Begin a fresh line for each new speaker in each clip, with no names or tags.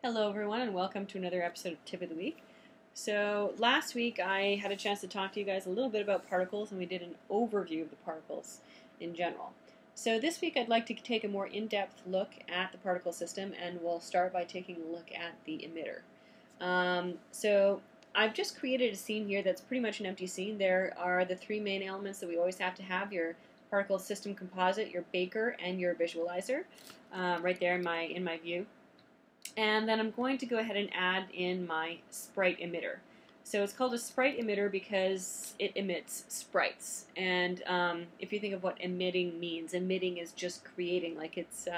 Hello everyone and welcome to another episode of Tip of the Week. So last week I had a chance to talk to you guys a little bit about particles and we did an overview of the particles in general. So this week I'd like to take a more in-depth look at the particle system and we'll start by taking a look at the emitter. So I've just created a scene here that's pretty much an empty scene. There are the three main elements that we always have to have: your particle system composite, your baker, and your visualizer, right there in my view. And then I'm going to go ahead and add in my sprite emitter. So it's called a sprite emitter because it emits sprites. And if you think of what emitting means, emitting is just creating, like it's,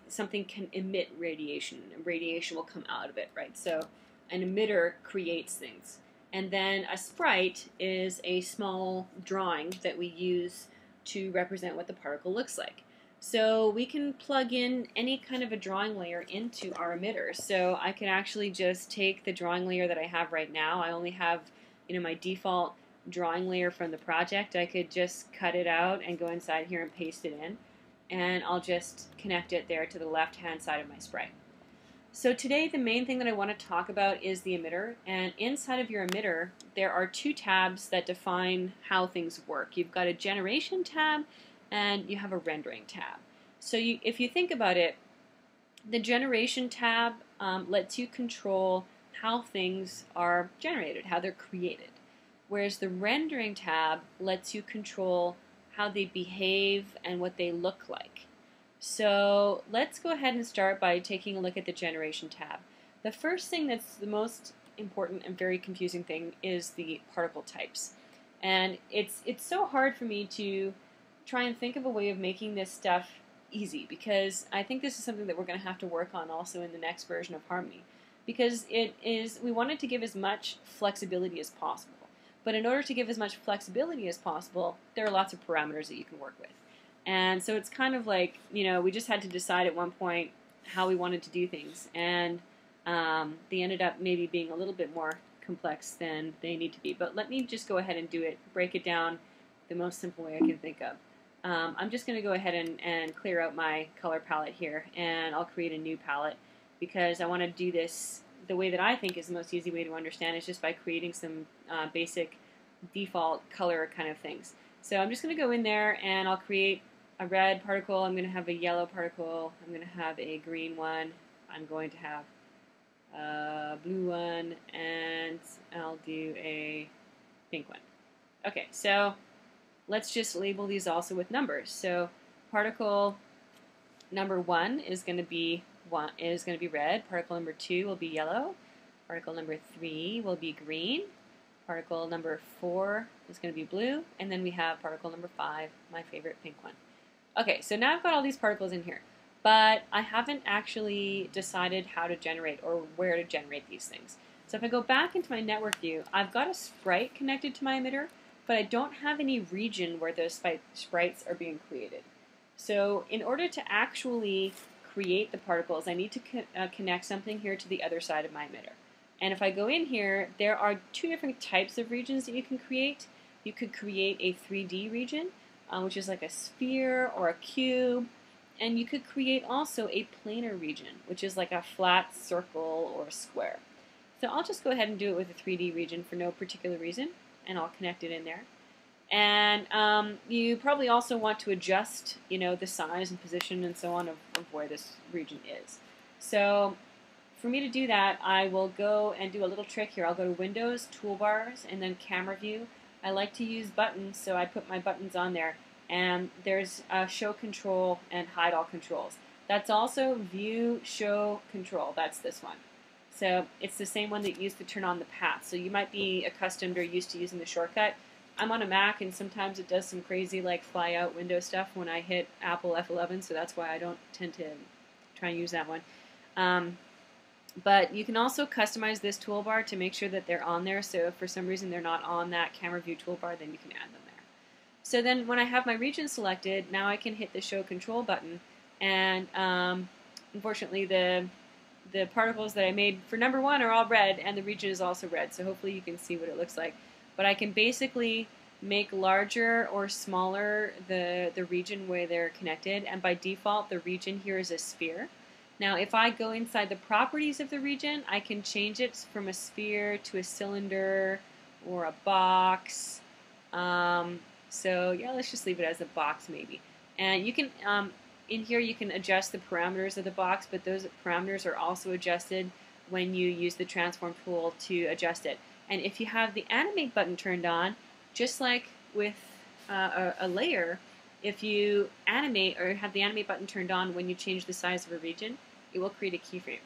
something can emit radiation. Radiation will come out of it, right? So an emitter creates things. And then a sprite is a small drawing that we use to represent what the particle looks like. So we can plug in any kind of a drawing layer into our emitter. So I can actually just take the drawing layer that I have right now. I only have, my default drawing layer from the project. I could just cut it out and go inside here and paste it in. And I'll just connect it there to the left-hand side of my sprite. So today the main thing that I want to talk about is the emitter. And inside of your emitter, there are two tabs that define how things work. You've got a generation tab and you have a rendering tab. So if you think about it, the generation tab lets you control how things are generated, how they're created. Whereas the rendering tab lets you control how they behave and what they look like. So let's go ahead and start by taking a look at the generation tab. The first thing that's the most important and very confusing thing is the particle types. And it's so hard for me to try and think of a way of making this stuff easy, because I think this is something that we're going to have to work on also in the next version of Harmony, because we wanted to give as much flexibility as possible. But in order to give as much flexibility as possible, there are lots of parameters that you can work with. And so it's kind of like, we just had to decide at one point how we wanted to do things, and they ended up maybe being a little bit more complex than they need to be. But let me just go ahead and do it, break it down the most simple way I can think of. I'm just going to go ahead and clear out my color palette here, and I'll create a new palette because I want to do this the way that I think is the most easy way to understand, is just by creating some basic default color kind of things. So I'm just going to go in there and I'll create a red particle, I'm going to have a yellow particle, I'm going to have a green one, I'm going to have a blue one, and I'll do a pink one. Okay, so let's just label these also with numbers. So particle number 1 is going to be red. Particle number 2 will be yellow. Particle number 3 will be green. Particle number 4 is going to be blue. And then we have particle number 5, my favorite pink one. Okay, so now I've got all these particles in here, but I haven't actually decided how to generate or where to generate these things. So if I go back into my network view, I've got a sprite connected to my emitter, but I don't have any region where those sprites are being created. So in order to actually create the particles, I need to connect something here to the other side of my emitter. And if I go in here, there are two different types of regions that you can create. You could create a 3D region, which is like a sphere or a cube, and you could create also a planar region, which is like a flat circle or a square. So I'll just go ahead and do it with a 3D region for no particular reason, and I'll connect it in there. And you probably also want to adjust, the size and position and so on of where this region is. So for me to do that, I will go and do a little trick here. I'll go to Windows, Toolbars, and then Camera View. I like to use buttons, so I put my buttons on there. And there's Show Control and Hide All Controls. That's also View, Show, Control. That's this one. So it's the same one that you use to turn on the path. So you might be accustomed or used to using the shortcut. I'm on a Mac, and sometimes it does some crazy like fly out window stuff when I hit Apple F11, so that's why I don't tend to try and use that one. But you can also customize this toolbar to make sure that they're on there, so if for some reason they're not on that camera view toolbar, then you can add them there. So then when I have my region selected, now I can hit the Show Control button, and unfortunately the particles that I made for number 1 are all red, and the region is also red, so hopefully you can see what it looks like. But I can basically make larger or smaller the region where they're connected, and by default the region here is a sphere. Now, if I go inside the properties of the region, I can change it from a sphere to a cylinder or a box. So yeah, let's just leave it as a box maybe. And you can, in here you can adjust the parameters of the box, but those parameters are also adjusted when you use the transform tool to adjust it. And if you have the animate button turned on, just like with a layer, if you animate or have the animate button turned on when you change the size of a region, it will create a keyframe.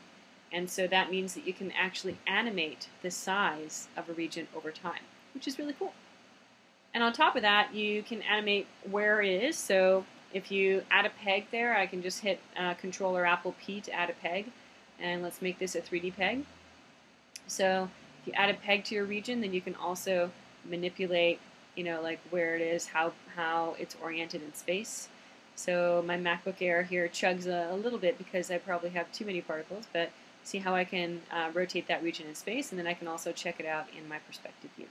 And so that means that you can actually animate the size of a region over time, which is really cool. And on top of that, you can animate where it is. So if you add a peg there, I can just hit Control or Apple P to add a peg. And let's make this a 3D peg. So if you add a peg to your region, then you can also manipulate, like where it is, how it's oriented in space. So my MacBook Air here chugs a little bit because I probably have too many particles, but see how I can rotate that region in space, and then I can also check it out in my perspective view.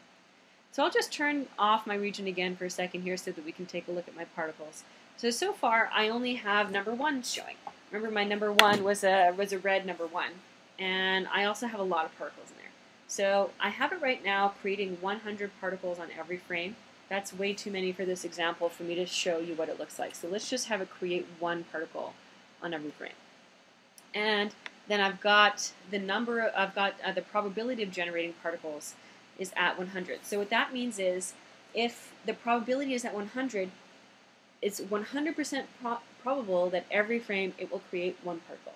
So I'll just turn off my region again for a second here so that we can take a look at my particles. So far I only have number 1 showing. Remember, my number 1 was a red number 1, and I also have a lot of particles in there. So I have it right now creating 100 particles on every frame. That's way too many for this example for me to show you what it looks like. So let's just have it create 1 particle on every frame. And then I've got the probability of generating particles is at 100. So what that means is if the probability is at 100, it's 100% probable that every frame it will create 1 particle.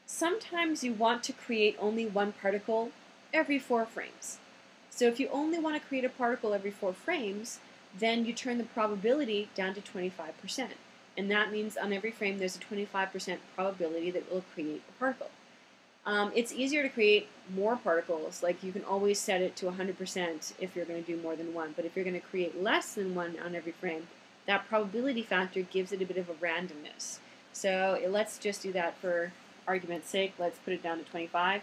Sometimes you want to create only 1 particle every 4 frames. So if you only want to create a particle every 4 frames, then you turn the probability down to 25%. And that means on every frame there's a 25% probability that it will create a particle. It's easier to create more particles, like you can always set it to 100% if you're going to do more than 1. But if you're going to create less than 1 on every frame, that probability factor gives it a bit of a randomness. So let's just do that for argument's sake. Let's put it down to 25.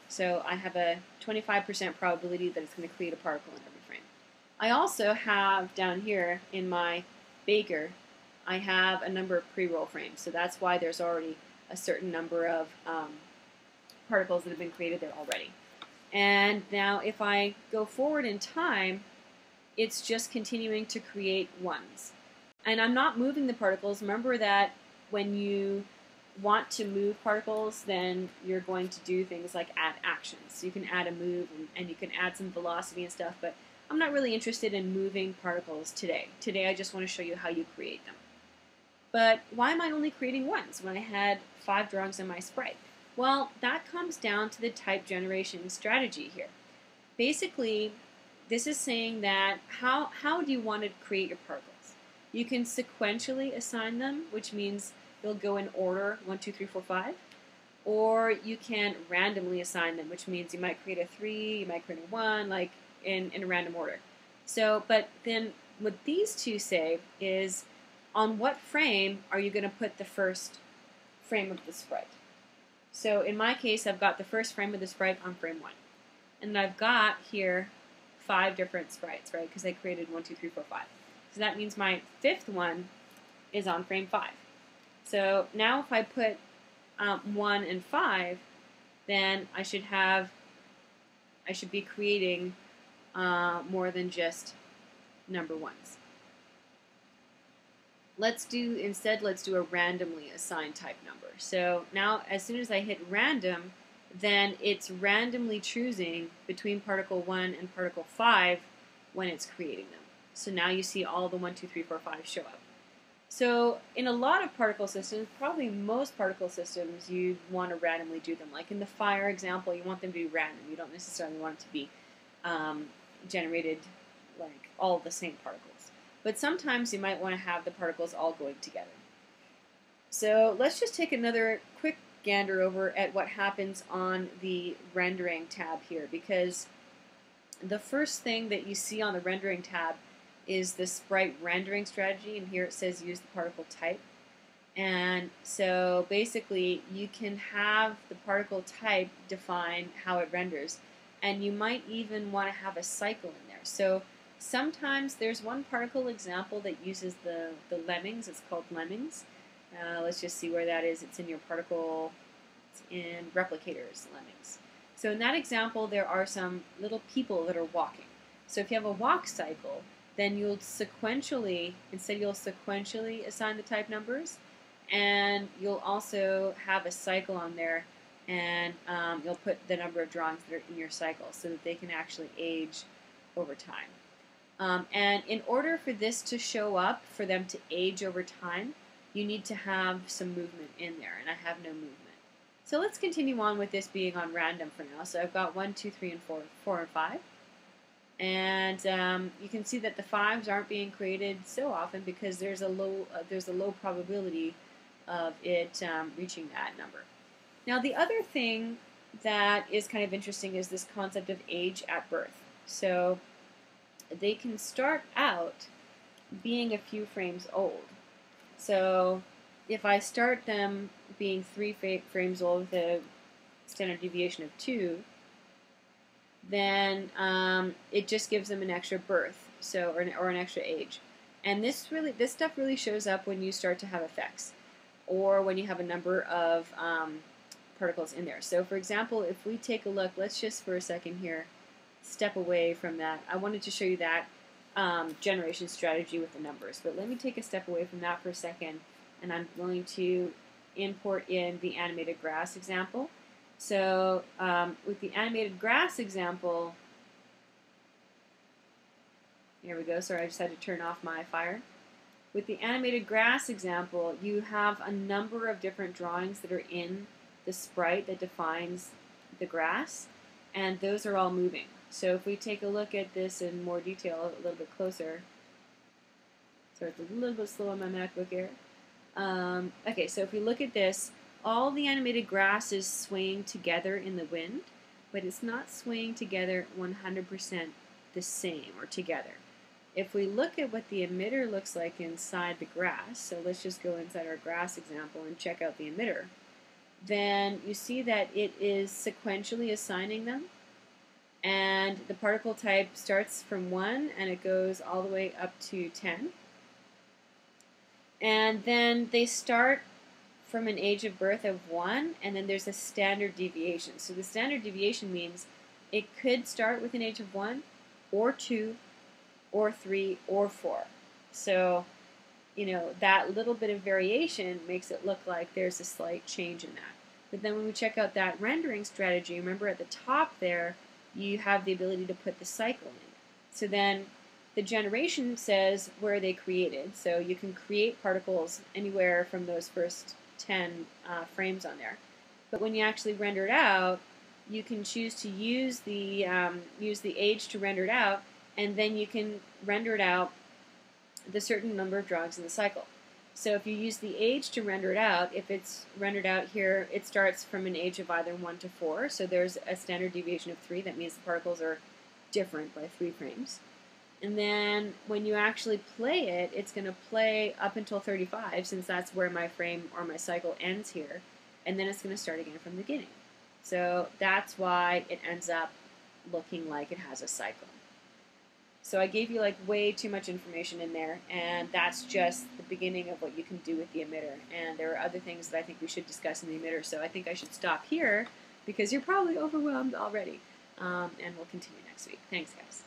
So I have a 25% probability that it's going to create a particle in every frame. I also have down here in my Baker, I have a number of pre-roll frames. So that's why there's already a certain number of particles that have been created there already. And now if I go forward in time, it's just continuing to create ones. And I'm not moving the particles. Remember that when you want to move particles, then you're going to do things like add actions. So you can add a move and you can add some velocity and stuff, but I'm not really interested in moving particles today. Today I just want to show you how you create them. But why am I only creating ones when I had 5 drawings in my sprite? Well, that comes down to the type generation strategy here. Basically, this is saying that how do you want to create your particles? You can sequentially assign them, which means they'll go in order 1, 2, 3, 4, 5. Or you can randomly assign them, which means you might create a 3, you might create a 1, like in a random order. So, but then what these two say is, on what frame are you going to put the first frame of the sprite? So in my case, I've got the first frame of the sprite on frame 1. And I've got here 5 different sprites, right? Because I created 1, 2, 3, 4, 5. So that means my 5th one is on frame 5. So now if I put 1 and 5, then I should be creating more than just number 1s. Let's do a randomly assigned type number. So now as soon as I hit random, then it's randomly choosing between particle 1 and particle 5 when it's creating them. So now you see all the 1, 2, 3, 4, 5 show up. So in a lot of particle systems, probably most particle systems, you want to randomly do them. Like in the fire example, you want them to be random. You don't necessarily want it to be generated like all the same particles. But sometimes you might want to have the particles all going together. So let's just take another quick gander over at what happens on the rendering tab here, because the first thing that you see on the rendering tab is the sprite rendering strategy, and here it says use the particle type. And so basically you can have the particle type define how it renders, and you might even want to have a cycle in there. So sometimes there's one particle example that uses the lemmings. It's called lemmings. Let's just see where that is. It's in your particle in replicators, lemmings. So in that example, there are some little people that are walking. So if you have a walk cycle, then you'll sequentially assign the type numbers, and you'll also have a cycle on there, and you'll put the number of drawings that are in your cycle so that they can actually age over time. And in order for this to show up, for them to age over time, you need to have some movement in there, and I have no movement. So let's continue on with this being on random for now. So I've got 1, 2, 3, and 4 and 5. And you can see that the 5s aren't being created so often because there's a low probability of it reaching that number. Now the other thing that is kind of interesting is this concept of age at birth. So they can start out being a few frames old. So if I start them being 3 frames old with a standard deviation of 2, then it just gives them an extra birth, so or an extra age. And this stuff really shows up when you start to have effects, or when you have a number of particles in there. So for example, if we take a look, let's just for a second here step away from that. I wanted to show you that generation strategy with the numbers, but let me take a step away from that for a second, and I'm going to import in the animated grass example. So with the animated grass example, here we go, sorry, I just had to turn off my fire. With the animated grass example, you have a number of different drawings that are in the sprite that defines the grass, and those are all moving. So if we take a look at this in more detail, a little bit closer, so it's a little bit slow on my MacBook Air. Okay, so if we look at this, all the animated grass is swaying together in the wind, but it's not swaying together 100% the same or together. If we look at what the emitter looks like inside the grass, so let's just go inside our grass example and check out the emitter, then you see that it is sequentially assigning them, and the particle type starts from 1 and it goes all the way up to 10. And then they start from an age of birth of 1, and then there's a standard deviation. So the standard deviation means it could start with an age of 1, or 2, or 3, or 4. So, you know, that little bit of variation makes it look like there's a slight change in that. But then when we check out that rendering strategy, remember at the top there, you have the ability to put the cycle in. So then the generation says where they created. So you can create particles anywhere from those first 10 frames on there. But when you actually render it out, you can choose to use the age to render it out, and then you can render it out the certain number of drawings in the cycle. So if you use the age to render it out, if it's rendered out here, it starts from an age of either 1 to 4. So there's a standard deviation of 3. That means the particles are different by 3 frames. And then when you actually play it, it's going to play up until 35, since that's where my frame or my cycle ends here. And then it's going to start again from the beginning. So that's why it ends up looking like it has a cycle. So I gave you like way too much information in there, and that's just the beginning of what you can do with the emitter. And there are other things that I think we should discuss in the emitter, so I think I should stop here because you're probably overwhelmed already. And we'll continue next week. Thanks, guys.